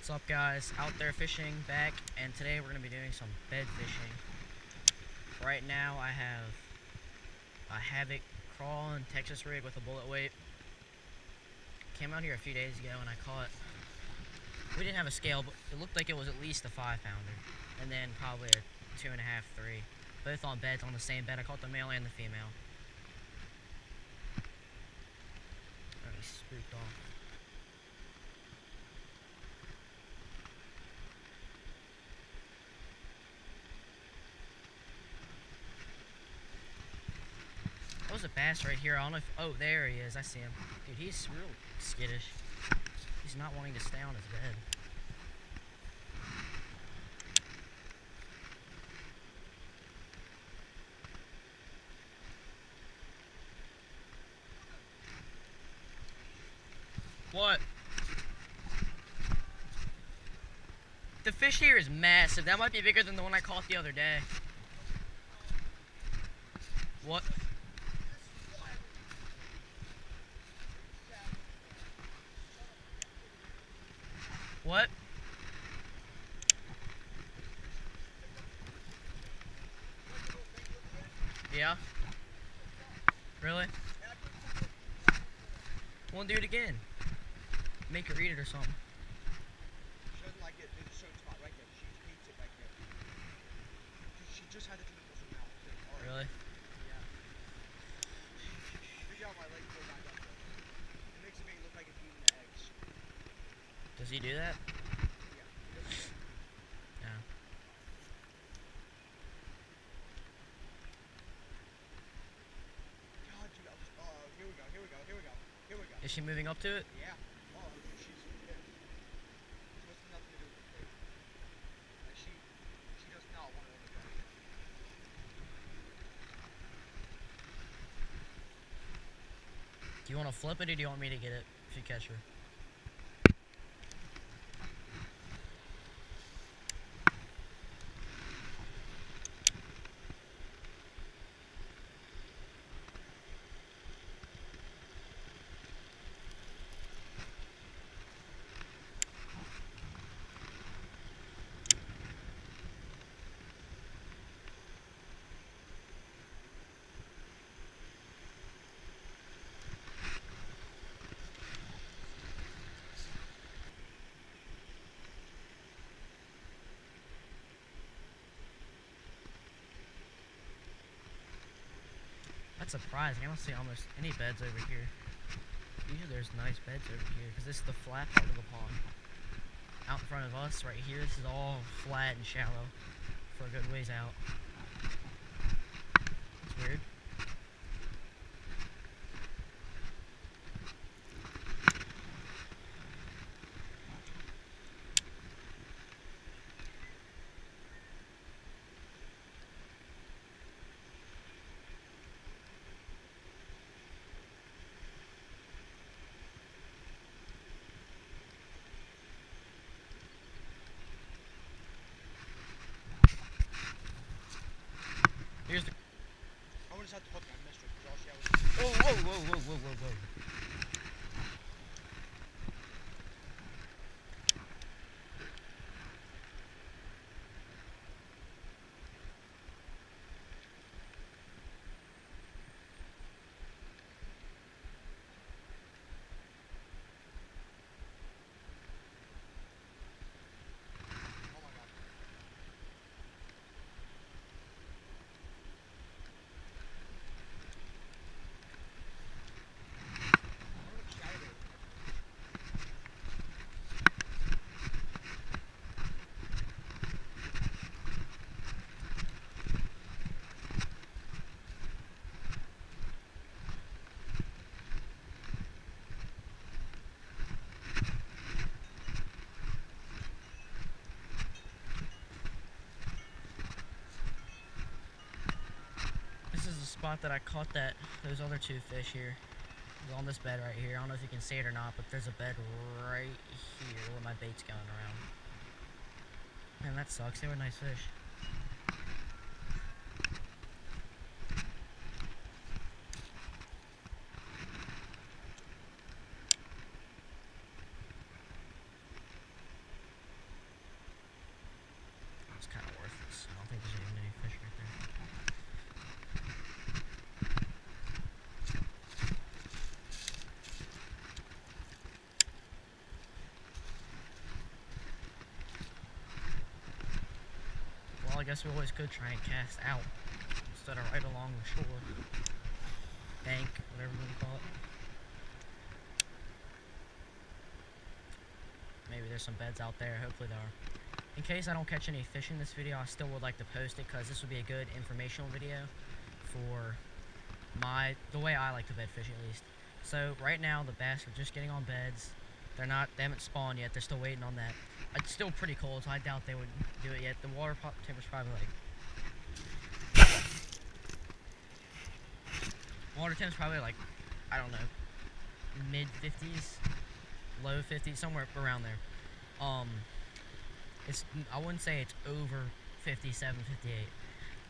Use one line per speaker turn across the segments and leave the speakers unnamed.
What's up, guys? Out there fishing back, and today we're going to be doing some bed fishing. Right now I have a Havoc crawl and Texas rig with a bullet weight. Came out here a few days ago and I caught, we didn't have a scale, but it looked like it was at least a 5-pounder, and then probably a 2.5, 3. Both on beds on the same bed. I caught the male and the female. Already spooked off. That was a bass right here. I don't know if, oh, there he is. I see him. Dude, he's real skittish. He's not wanting to stay on his bed. What? The fish here is massive. That might be bigger than the one I caught the other day. What? What? Yeah? Really? We'll do it again. Make her eat it or something.
She doesn't like it. There's a certain spot right there. She hates it right there. She just had to do it with her mouth.
Really?
Yeah. Look how my leg goes back up there. It makes me look like it's eating the eggs.
Does he do that?
Yeah.
Yeah.
God, dude, here we go. Here we go. Here we go. Here we go.
Is she moving up to it?
Yeah. Oh, dude, she's pissed. This has nothing to do with the thing. Like, she does not want to let it go.
Do you want to flip it or do you want me to get it if you catch her? That's surprising. I don't see almost any beds over here. Usually there's nice beds over here because this is the flat part of the pond. Out in front of us right here, this is all flat and shallow for a good ways out. It's weird. Here's the.
I would just have to hook. I missed her because all she had was.
Oh, whoa, whoa, whoa, whoa, whoa, whoa.
Oh my god. I look shattered.
This is the spot that I caught those other two fish here. It's on this bed right here. I don't know if you can see it or not, but there's a bed right here where my bait's going around. Man, that sucks. They were nice fish. I guess we always could try and cast out instead of right along the shore. Bank, whatever you call it. Maybe there's some beds out there. Hopefully there are. In case I don't catch any fish in this video, I still would like to post it because this would be a good informational video for the way I like to bed fish, at least. So right now the bass are just getting on beds. They haven't spawned yet. They're still waiting on that. It's still pretty cold, so I doubt they would do it yet. The water temperature's probably like I don't know, mid 50s, low 50s, somewhere around there. I wouldn't say it's over 57, 58,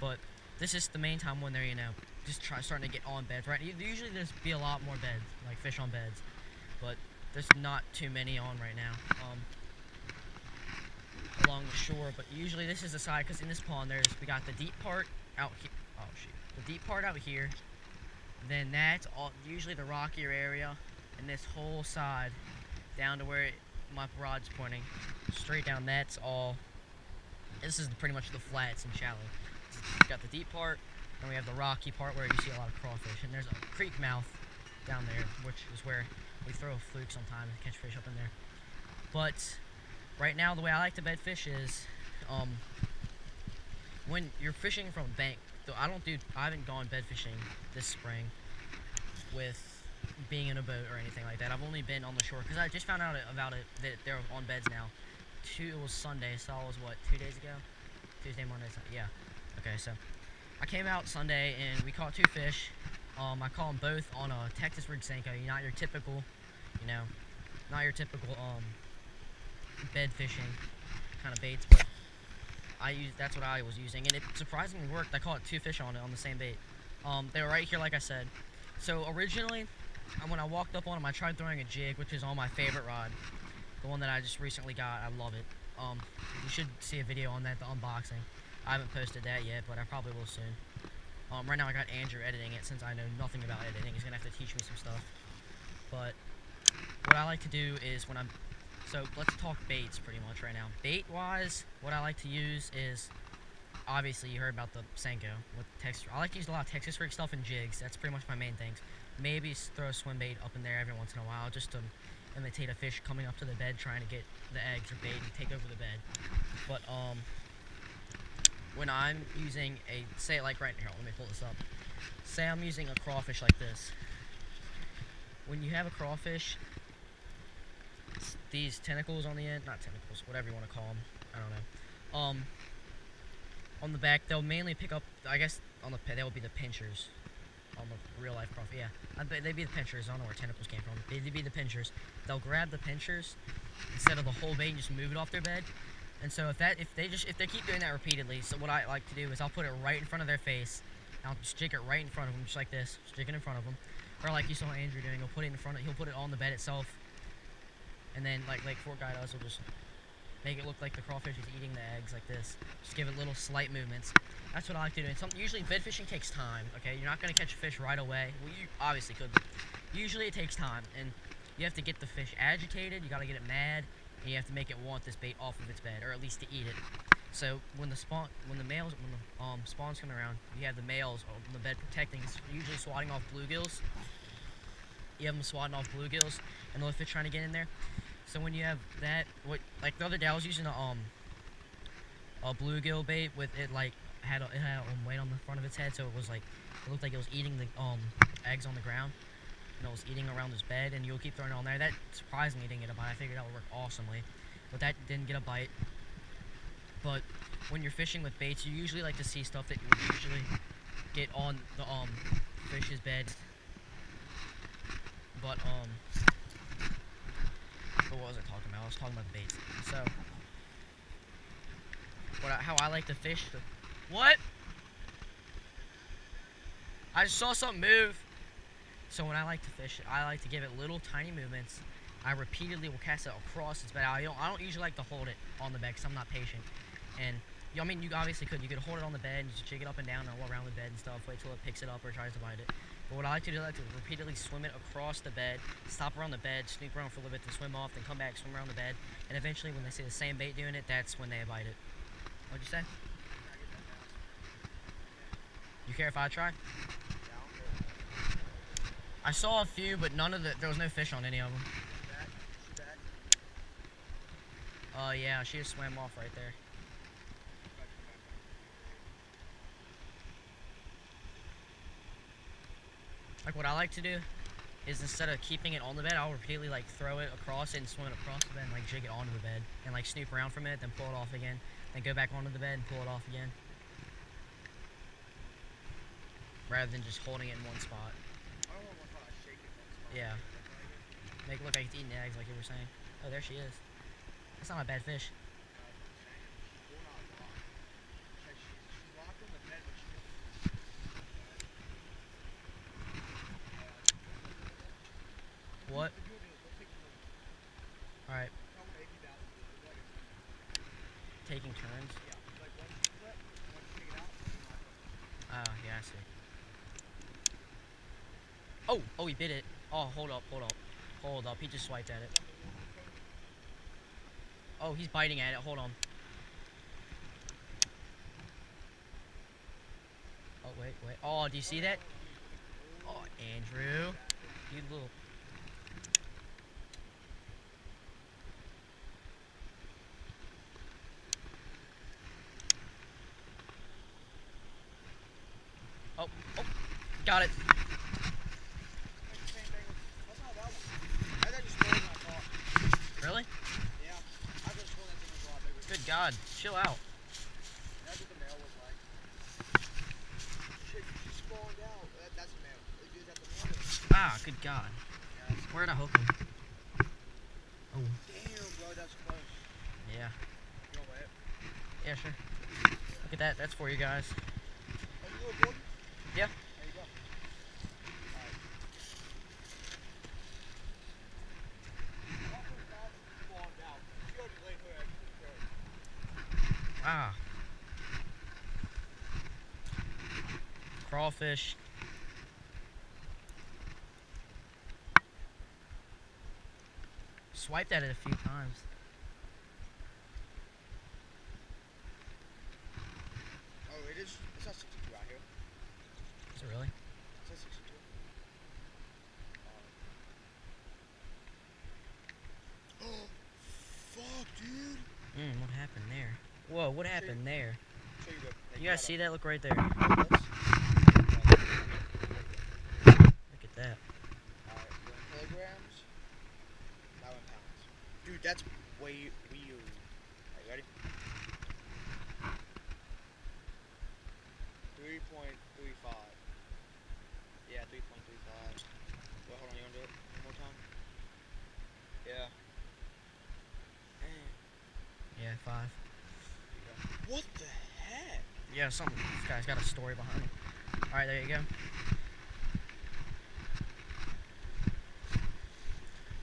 but this is the main time when they're, you know, just starting to get on beds, right? Usually there's be a lot more beds, like fish on beds, but there's not too many on right now, along the shore. But usually this is the side, because in this pond we got the deep part out here. Oh shoot, the deep part out here. Then that's all usually the rockier area, and this whole side down to where my rod's pointing straight down. That's all. This is pretty much the flats and shallow. We've got the deep part, and we have the rocky part where you see a lot of crawfish. And there's a creek mouth down there, which is where we throw a fluke sometimes and catch fish up in there. But right now, the way I like to bed fish is when you're fishing from a bank. I haven't gone bed fishing this spring with being in a boat or anything like that. I've only been on the shore because I just found out about it that they're on beds now. It was Sunday, so it was what, 2 days ago? Tuesday, Monday, Sunday, yeah. Okay, so I came out Sunday and we caught 2 fish. I caught them both on a Texas rig Senko. Not your typical, bed fishing kind of baits, but that's what I was using, and it surprisingly worked. I caught 2 fish on it on the same bait. They were right here, like I said. So originally, when I walked up on them, I tried throwing a jig, which is on my favorite rod, the one that I just recently got. I love it. You should see a video on that, the unboxing. I haven't posted that yet, but I probably will soon. Right now I got Andrew editing it, since I know nothing about editing. He's gonna have to teach me some stuff. But what I like to do is so let's talk baits pretty much right now. Bait-wise, what I like to use is, obviously you heard about the Senko with Texas. I like to use a lot of Texas rig stuff and jigs. That's pretty much my main things. Maybe throw a swim bait up in there every once in a while just to imitate a fish coming up to the bed trying to get the eggs or bait and take over the bed. But when I'm using say like right here, let me pull this up. Say I'm using a crawfish like this. When you have a crawfish, these tentacles on the end, not tentacles, whatever you want to call them, I don't know. On the back, they'll mainly pick up, I guess, they will be the pinchers. On the real life crawfish, yeah. They'd be the pinchers. I don't know where tentacles came from. They'd be the pinchers. They'll grab the pinchers instead of the whole bait and just move it off their bed. And so if they keep doing that repeatedly, so what I like to do is I'll put it right in front of their face. And I'll just jig it right in front of them, just like this. Just jig it in front of them. Or like you saw Andrew doing, he'll put it on the bed itself. And then, like Fort Guy does, he'll just make it look like the crawfish is eating the eggs like this. Just give it little slight movements. That's what I like to do. And usually bed fishing takes time, okay? You're not going to catch a fish right away. Well, you obviously could, but usually it takes time. And you have to get the fish agitated, you got to get it mad, and you have to make it want this bait off of its bed, or at least to eat it. So when the spawns come around, you have the males on the bed protecting, usually swatting off bluegills. You have them swatting off bluegills, and the other fish trying to get in there. So when you have that, like the other day I was using a bluegill bait with it, like had weight on the front of its head, so it looked like it was eating the eggs on the ground, and it was eating around his bed. And you'll keep throwing it on there. That surprisingly didn't get a bite. I figured that would work awesomely, but that didn't get a bite. But when you're fishing with baits, you usually like to see stuff that you would usually get on the fish's bed. But what was I talking about? I was talking about the baits. So how I like to fish. What? I just saw something move. So when I like to fish, I like to give it little tiny movements. I repeatedly will cast it across its bed. I don't usually like to hold it on the bed because I'm not patient. And I mean, you obviously could. You could hold it on the bed and just jig it up and down and all around the bed and stuff. Wait till it picks it up or tries to bite it. But what I like to do, I like to repeatedly swim it across the bed, stop around the bed, snoop around for a little bit, then swim off, then come back, swim around the bed, and eventually when they see the same bait doing it, that's when they bite it. What'd you say? You care if I try?
Yeah, I don't care.
I saw a few, but there was no fish on any of them.
Back? She back?
Yeah, she just swam off right there.
Back, come back, back.
Like what I like to do is instead of keeping it on the bed, I'll repeatedly like throw it across it and swim it across the bed and like jig it onto the bed and like snoop around for a minute, then pull it off again, then go back onto the bed and pull it off again. Rather than just holding it in one spot.
I don't know how I shake it.
Yeah. Make it look like it's eating eggs like you were saying. Oh, there she is. That's not a bad fish.
She's locked in the bed, but she doesn't.
What? Alright, taking turns. Oh, yeah, I see. Oh, he bit it. Oh, hold up. Hold up, he just swiped at it. Oh, he's biting at it, hold on. Oh, wait. Oh, do you see that? Oh, Andrew. You little... Oh, got it. Really?
Yeah, I just told that thing was a lot bigger.
Good God, chill out.
That's what the male was like. Shit, she spawned out. That's a male. Is that the male?
Ah, good God. Where'd I hook him? Oh.
Damn, bro, that's close.
Yeah.
You want it?
Yeah, sure. Look at that. That's for you guys.
Oh, you recording?
Yeah.
There you go. Alright. Spawned out. She already laid her eggs in the carrot.
Ah. Crawfish. Swiped at it a few times.
Oh, it is. It's not 62 out here.
Is it really?
It says 62. Oh, fuck, dude.
What happened there? Whoa, what happened there?
So
You guys see that? Look right there.
Alright,
Look at that.
we're in kilograms. Now in pounds. Dude, that's way weird. Are you ready? 3.35. Yeah, 3.35. Wait, hold on, you wanna do it one more time? Yeah.
Yeah, 5.
What the heck?
Yeah, this guy's got a story behind him. Alright, there you go.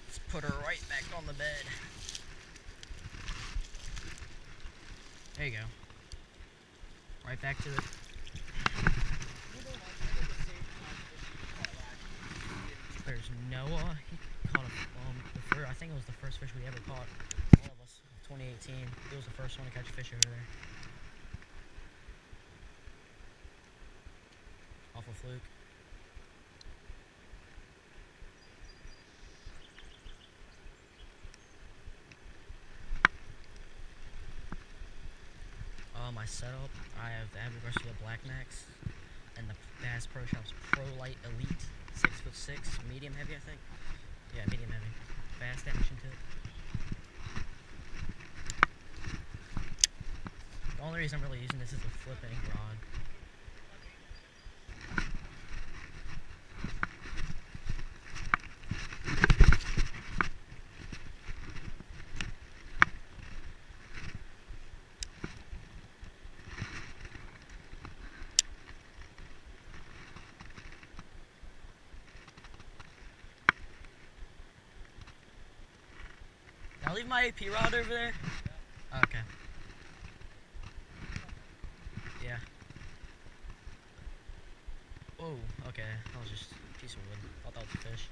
Let's put her right back on the bed. There you go. Right back to it. There's Noah. He caught I think it was the first fish we ever caught. All of us. 2018. He was the first one to catch fish over there. Off a fluke. My setup, I have the Abu Garcia Black Max and the Bass Pro Shops Pro Light Elite 6'6", medium heavy, I think. Yeah, medium heavy. Fast action to it. The only reason I'm really using this is the flipping rod. Did I leave my AP rod over there? Okay. Yeah. Oh, okay. That was just a piece of wood. I thought that was a fish.